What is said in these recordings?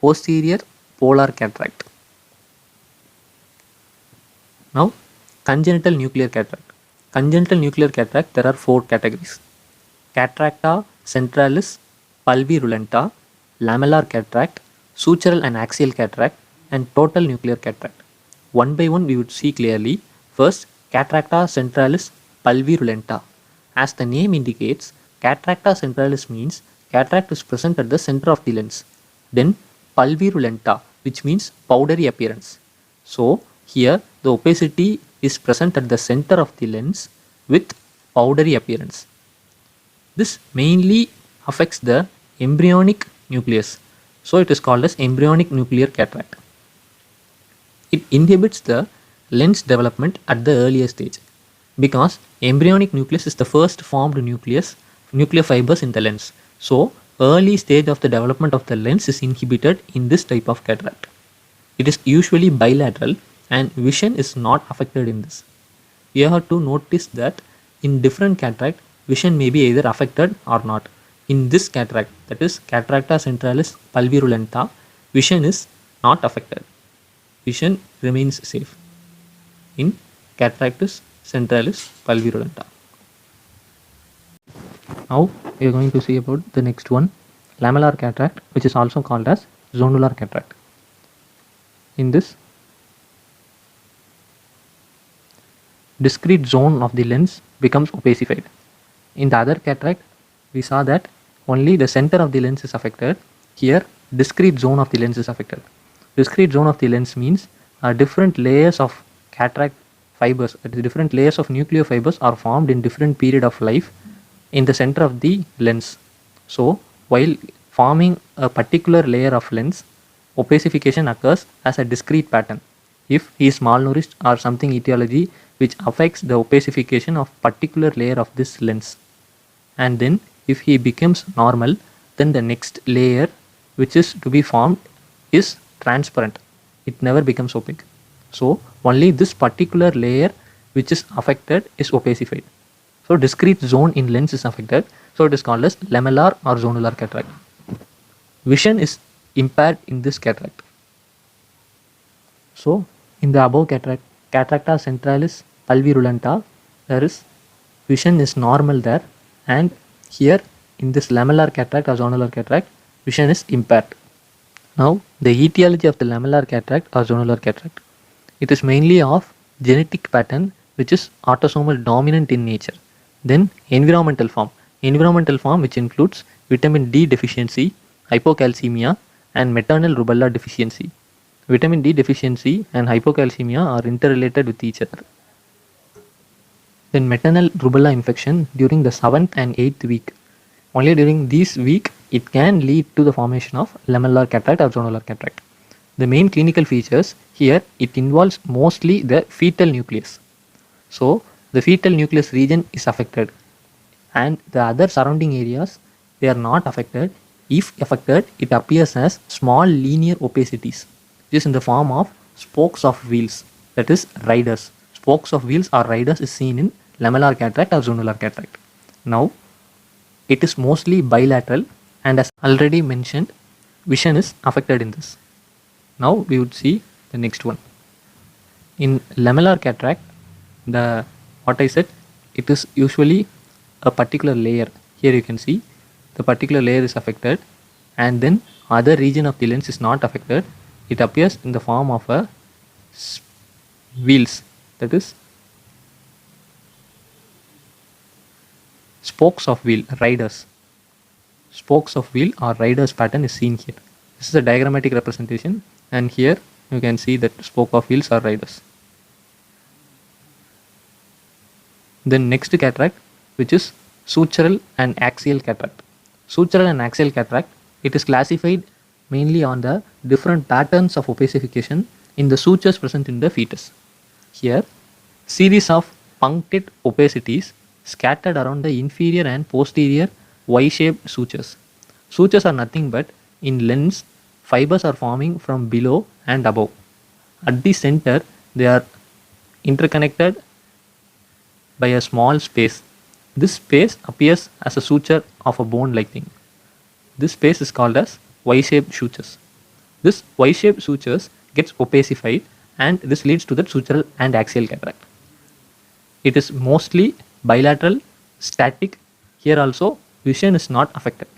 posterior polar cataract. Now, congenital nuclear cataract. Congenital nuclear cataract, there are four categories: cataracta centralis pulvirulenta, lamellar cataract, sutural and axial cataract, and total nuclear cataract. One by one, we would see clearly. First, cataracta centralis pulvirulenta. As the name indicates, cataracta centralis means cataract is present at the center of the lens. Then, pulvirulenta, which means powdery appearance. So, here the opacity is present at the center of the lens with powdery appearance. This mainly affects the embryonic nucleus. So it is called as embryonic nuclear cataract. It inhibits the lens development at the earlier stage because embryonic nucleus is the first formed nuclear fibers in the lens. So early stage of the development of the lens is inhibited in this type of cataract. It is usually bilateral and vision is not affected in this. You have to notice that in different cataract, vision may be either affected or not. In this cataract, that is cataracta centralis pulvirulenta, vision is not affected. Vision remains safe in cataractus centralis pulvirulenta. Now we are going to see about the next one, lamellar cataract, which is also called as zonular cataract. In this, discrete zone of the lens becomes opacified. In the other cataract, we saw that only the center of the lens is affected. Here, discrete zone of the lens is affected. Discrete zone of the lens means different layers of cataract fibers, different layers of nuclear fibers are formed in different period of life in the center of the lens. So, while forming a particular layer of lens, opacification occurs as a discrete pattern. If he is malnourished or something etiology which affects the opacification of particular layer of this lens, and then if he becomes normal, then the next layer which is to be formed is transparent. It never becomes opaque. So only this particular layer which is affected is opacified. So discrete zone in lens is affected. So it is called as lamellar or zonular cataract. Vision is impaired in this cataract. So in the above cataract, cataracta centralis pulvirulenta, there is vision is normal there, and here in this lamellar cataract or zonular cataract, vision is impaired. Now the etiology of the lamellar cataract or zonular cataract, it is mainly of genetic pattern which is autosomal dominant in nature. Then environmental form which includes vitamin D deficiency, hypocalcemia and maternal rubella deficiency. Vitamin D deficiency and hypocalcemia are interrelated with each other. Then maternal rubella infection during the 7th and 8th week. Only during this week it can lead to the formation of lamellar cataract or zonular cataract. The main clinical features here, it involves mostly the fetal nucleus. So the fetal nucleus region is affected and the other surrounding areas, they are not affected. If affected, it appears as small linear opacities. This in the form of spokes of wheels, that is riders. Spokes of wheels or riders is seen in lamellar cataract or zonular cataract. Now it is mostly bilateral and as already mentioned, vision is affected in this. Now we would see the next one. In lamellar cataract, what I said, it is usually a particular layer. Here you can see the particular layer is affected and then other region of the lens is not affected. It appears in the form of a wheels, that is spokes of wheel, riders. Spokes of wheel or riders pattern is seen here. This is a diagrammatic representation and here you can see that spoke of wheels are riders. Then next cataract, which is sutural and axial cataract. Sutural and axial cataract, it is classified mainly on the different patterns of opacification in the sutures present in the fetus. Here, series of punctate opacities scattered around the inferior and posterior Y-shaped sutures. Sutures are nothing but in lens, fibers are forming from below and above. At the center, they are interconnected by a small space. This space appears as a suture of a bone like thing. This space is called as Y-shaped sutures. This Y-shaped sutures gets opacified and this leads to the sutural and axial cataract. It is mostly bilateral, static. Here also vision is not affected.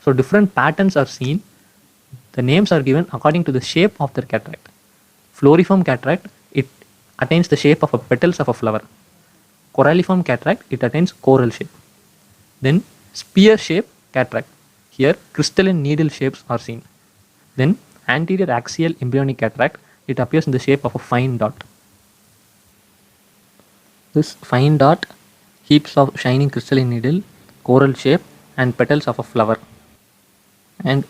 So different patterns are seen. The names are given according to the shape of the cataract. Floriform cataract, it attains the shape of a petals of a flower. Coralliform cataract, it attains coral shape. Then spear shape cataract. Here crystalline needle shapes are seen. Then anterior axial embryonic cataract, it appears in the shape of a fine dot. This fine dot, heaps of shining crystalline needle, coral shape and petals of a flower. And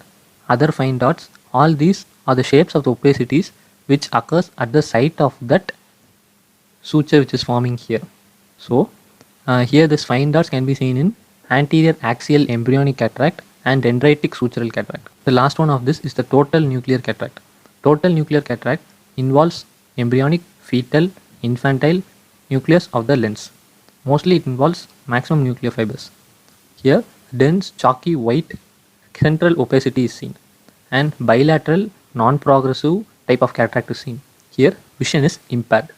other fine dots, all these are the shapes of the opacities which occurs at the site of that suture which is forming here. So here this fine dots can be seen in anterior axial embryonic cataract and dendritic sutural cataract. The last one of this is the total nuclear cataract. Total nuclear cataract involves embryonic, fetal, infantile nucleus of the lens. Mostly it involves maximum nuclear fibers. Here dense chalky white central opacity is seen and bilateral non-progressive type of cataract is seen. Here vision is impaired.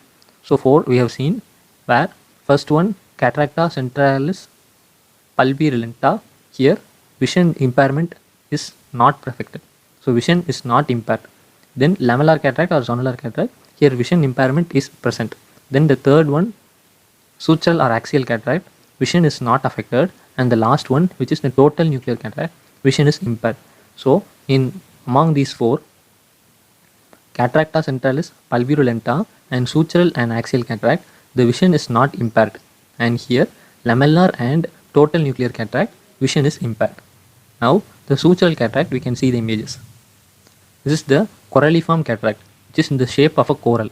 So 4 we have seen, where first one cataracta centralis pulvirulenta, here vision impairment is not perfected. So vision is not impaired. Then lamellar cataract or zonular cataract, here vision impairment is present. Then the third one sutural or axial cataract, vision is not affected, and the last one which is the total nuclear cataract, vision is impaired. So in among these 4, cataracta centralis pulvirulenta and sutural and axial cataract, the vision is not impaired, and here lamellar and total nuclear cataract, vision is impaired. Now the sutural cataract, we can see the images. This is the coralliform cataract, which is in the shape of a coral.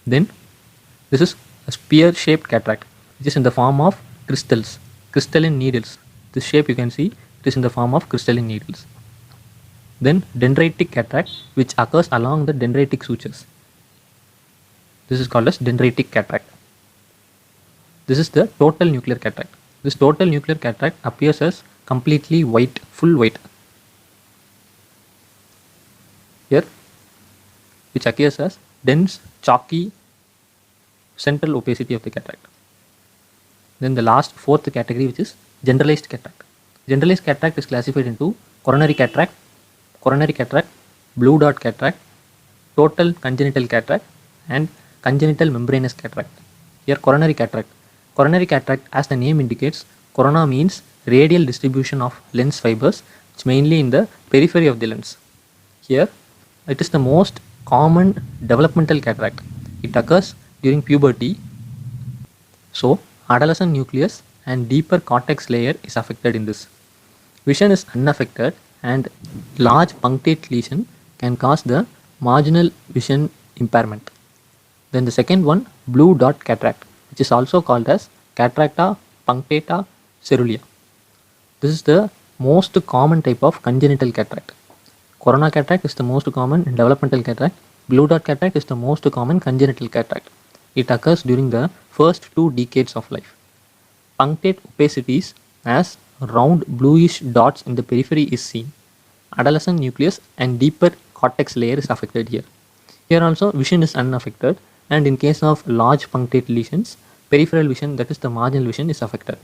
Then this is a spear shaped cataract, which is in the form of crystals, crystalline needles. This shape you can see, it is in the form of crystalline needles. Then dendritic cataract, which occurs along the dendritic sutures. This is called as dendritic cataract. This is the total nuclear cataract. This total nuclear cataract appears as completely white, full white. Here, which occurs as dense, chalky central opacity of the cataract. Then the last 4th category, which is generalized cataract. Generalized cataract is classified into coronary cataract, blue dot cataract, total congenital cataract, and congenital membranous cataract. Here coronary cataract. Coronary cataract, as the name indicates, corona means radial distribution of lens fibers, which mainly in the periphery of the lens. Here it is the most common developmental cataract. It occurs during puberty. So adolescent nucleus and deeper cortex layer is affected in this. Vision is unaffected, and large punctate lesion can cause the marginal vision impairment. Then the second one, blue dot cataract, which is also called as cataracta punctata cerulea. This is the most common type of congenital cataract. Corona cataract is the most common developmental cataract. Blue dot cataract is the most common congenital cataract. It occurs during the first 2 decades of life. Punctate opacities as round bluish dots in the periphery is seen. Adolescent nucleus and deeper cortex layer is affected here. Here also vision is unaffected, and in case of large punctate lesions, peripheral vision, that is the marginal vision, is affected.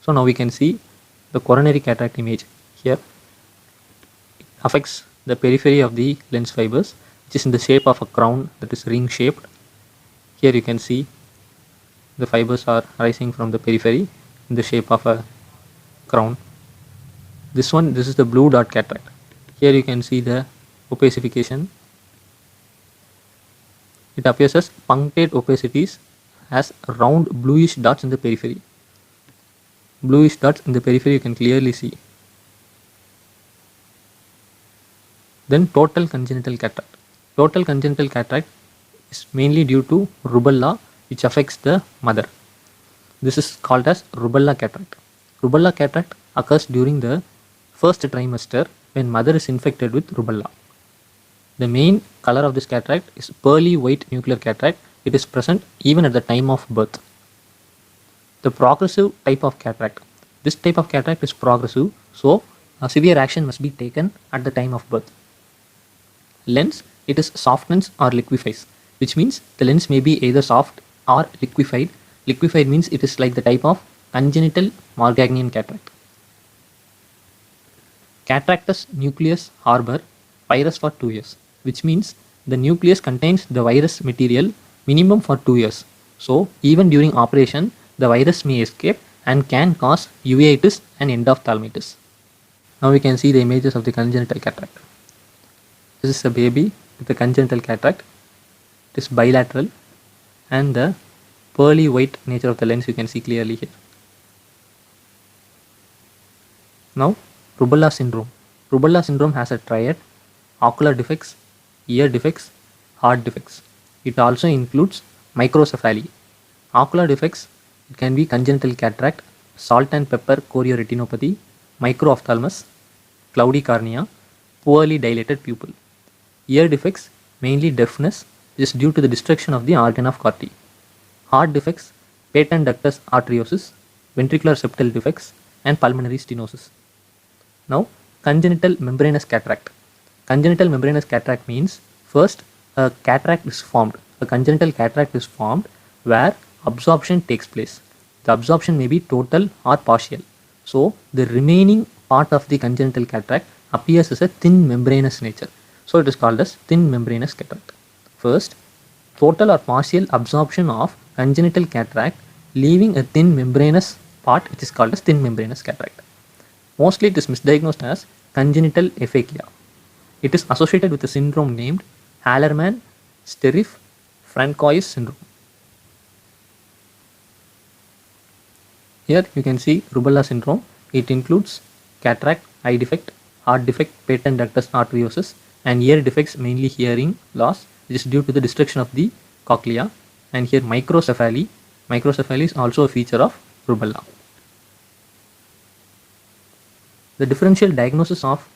So now we can see the coronary cataract image. Here it affects the periphery of the lens fibers, which is in the shape of a crown, that is ring shaped. Here you can see the fibers are rising from the periphery in the shape of a crown. This is the blue dot cataract. Here you can see the opacification. It appears as punctate opacities as round bluish dots in the periphery. Bluish dots in the periphery you can clearly see. Then total congenital cataract. Total congenital cataract is mainly due to rubella, which affects the mother. This is called as rubella cataract. Rubella cataract occurs during the first trimester when mother is infected with rubella. The main color of this cataract is pearly white nuclear cataract. It is present even at the time of birth. The progressive type of cataract. This type of cataract is progressive, so A severe action must be taken at the time of birth. Lens, it is softens or liquefies, which means the lens may be either soft or liquefied. Liquefied means it is like the type of congenital Morganian cataract. Cataractus nucleus harbor virus for 2 years, which means the nucleus contains the virus material minimum for 2 years. So even during operation, the virus may escape and can cause uveitis and endophthalmitis. Now we can see the images of the congenital cataract. This is a baby with a congenital cataract. It is bilateral and the pearly white nature of the lens you can see clearly here. Now rubella syndrome. Rubella syndrome has a triad: ocular defects, ear defects, heart defects. It also includes microcephaly. Ocular defects, it can be congenital cataract, salt and pepper chorioretinopathy, microophthalmos, cloudy cornea, poorly dilated pupil. Ear defects, mainly deafness, is due to the destruction of the organ of Corti. Heart defects, patent ductus arteriosus, ventricular septal defects, and pulmonary stenosis. Now, congenital membranous cataract. Congenital membranous cataract means first a cataract is formed. A congenital cataract is formed where absorption takes place. The absorption may be total or partial. So, the remaining part of the congenital cataract appears as a thin membranous nature. So, it is called as thin membranous cataract. First, total or partial absorption of congenital cataract leaving a thin membranous part which is called as thin membranous cataract. Mostly it is misdiagnosed as congenital aphakia. It is associated with a syndrome named Hallermann-Streiff-Francois syndrome. Here you can see rubella syndrome. It includes cataract, eye defect, heart defect, patent ductus arteriosus, and ear defects, mainly hearing loss, which is due to the destruction of the cochlea. And here microcephaly. Microcephaly is also a feature of rubella. The differential diagnosis of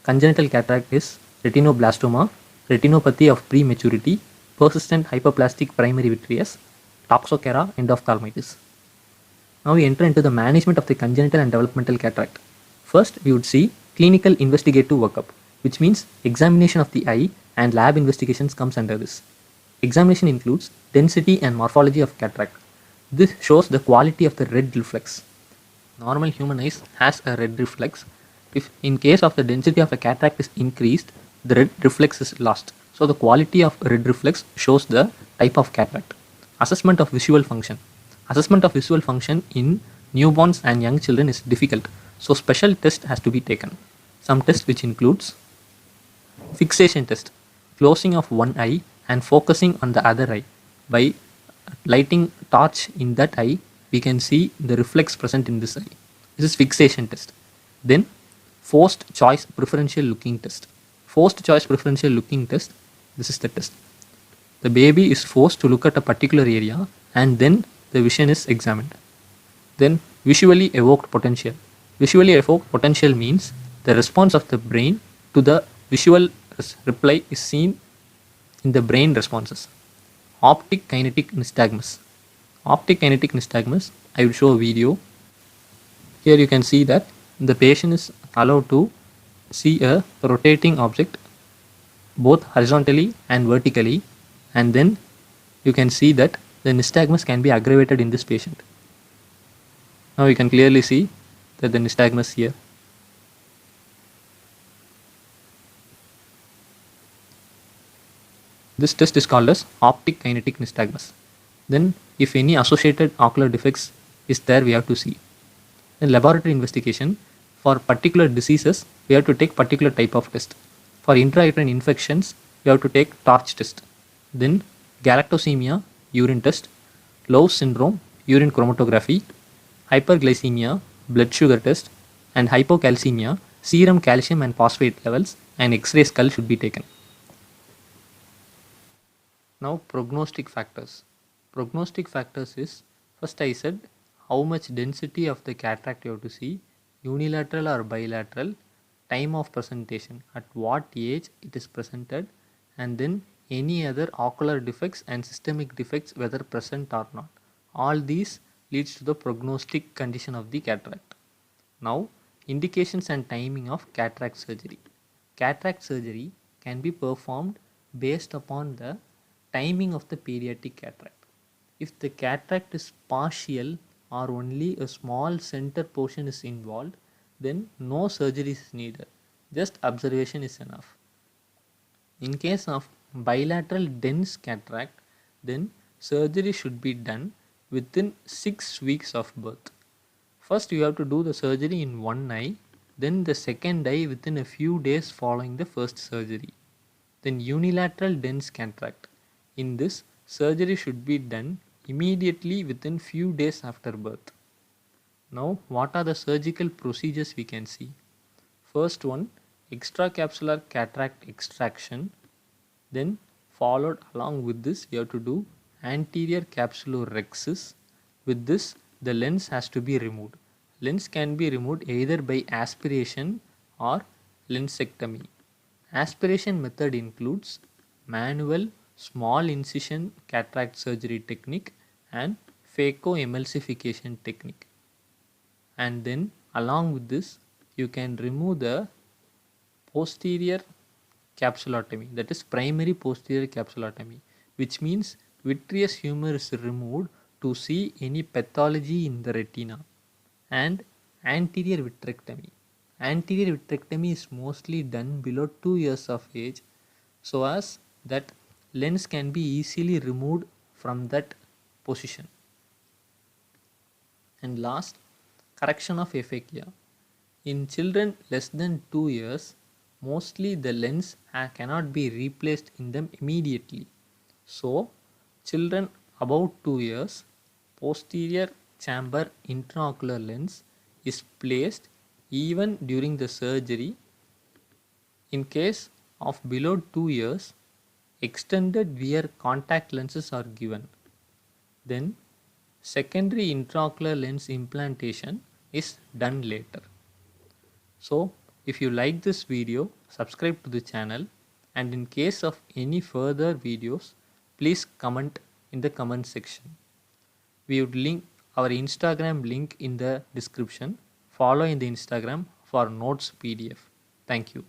congenital cataract is retinoblastoma, retinopathy of prematurity, persistent hyperplastic primary vitreous, toxocara endophthalmitis. Now we enter into the management of the congenital and developmental cataract. First, we would see clinical investigative workup, which means examination of the eye and lab investigations comes under this. Examination includes density and morphology of cataract. This shows the quality of the red reflex. Normal human eyes has a red reflex. If in case of the density of a cataract is increased, the red reflex is lost. So the quality of red reflex shows the type of cataract. Assessment of visual function. Assessment of visual function in newborns and young children is difficult. So special test has to be taken. Some tests which includes fixation test, closing of one eye and focusing on the other eye. By lighting torch in that eye, we can see the reflex present in this eye. This is fixation test. Then forced choice preferential looking test. Forced choice preferential looking test, this is the test. The baby is forced to look at a particular area and then the vision is examined. Then visually evoked potential. Visually evoked potential means the response of the brain to the visual reply is seen in the brain responses. Optic kinetic nystagmus. Optic kinetic nystagmus, I will show a video. Here you can see that the patient is allowed to see a rotating object both horizontally and vertically, and then you can see that the nystagmus can be aggravated in this patient. Now you can clearly see that the nystagmus here. This test is called as optic kinetic nystagmus. Then if any associated ocular defects is there, we have to see. In laboratory investigation, for particular diseases, we have to take particular type of test. For intrauterine infections, we have to take torch test. Then galactosemia, urine test, Lowe's syndrome, urine chromatography, hyperglycemia, blood sugar test, and hypocalcemia, serum calcium and phosphate levels, and X-ray skull should be taken. Now prognostic factors. Prognostic factors is, first I said how much density of the cataract you have to see, unilateral or bilateral, time of presentation, at what age it is presented, and then any other ocular defects and systemic defects whether present or not. All these leads to the prognostic condition of the cataract. Now Indications and timing of cataract surgery. Cataract surgery can be performed based upon the timing of the pediatric cataract. If the cataract is partial or only a small center portion is involved, then no surgery is needed. Just observation is enough. In case of bilateral dense cataract, then surgery should be done within 6 weeks of birth. First, you have to do the surgery in one eye, then the second eye within a few days following the first surgery. Then, unilateral dense cataract. In this, surgery should be done immediately within few days after birth. Now, what are the surgical procedures we can see? First one, extracapsular cataract extraction. Then followed along with this, you have to do anterior capsulorhexis. With this, the lens has to be removed. Lens can be removed either by aspiration or lensectomy. Aspiration method includes manual small incision cataract surgery technique and phacoemulsification technique. And then along with this, you can remove the posterior capsulotomy, that is primary posterior capsulotomy, which means vitreous humor is removed to see any pathology in the retina. And anterior vitrectomy. Anterior vitrectomy is mostly done below 2 years of age so as that lens can be easily removed from that position. And last, correction of aphakia. In children less than 2 years, mostly the lens cannot be replaced in them immediately. So, children above 2 years, posterior chamber intraocular lens is placed even during the surgery. In case of below 2 years, extended wear contact lenses are given. Then, secondary intraocular lens implantation is done later. So, if you like this video, subscribe to the channel, and in case of any further videos, please comment in the comment section. We would link our Instagram link in the description. Follow in the Instagram for notes PDF. Thank you.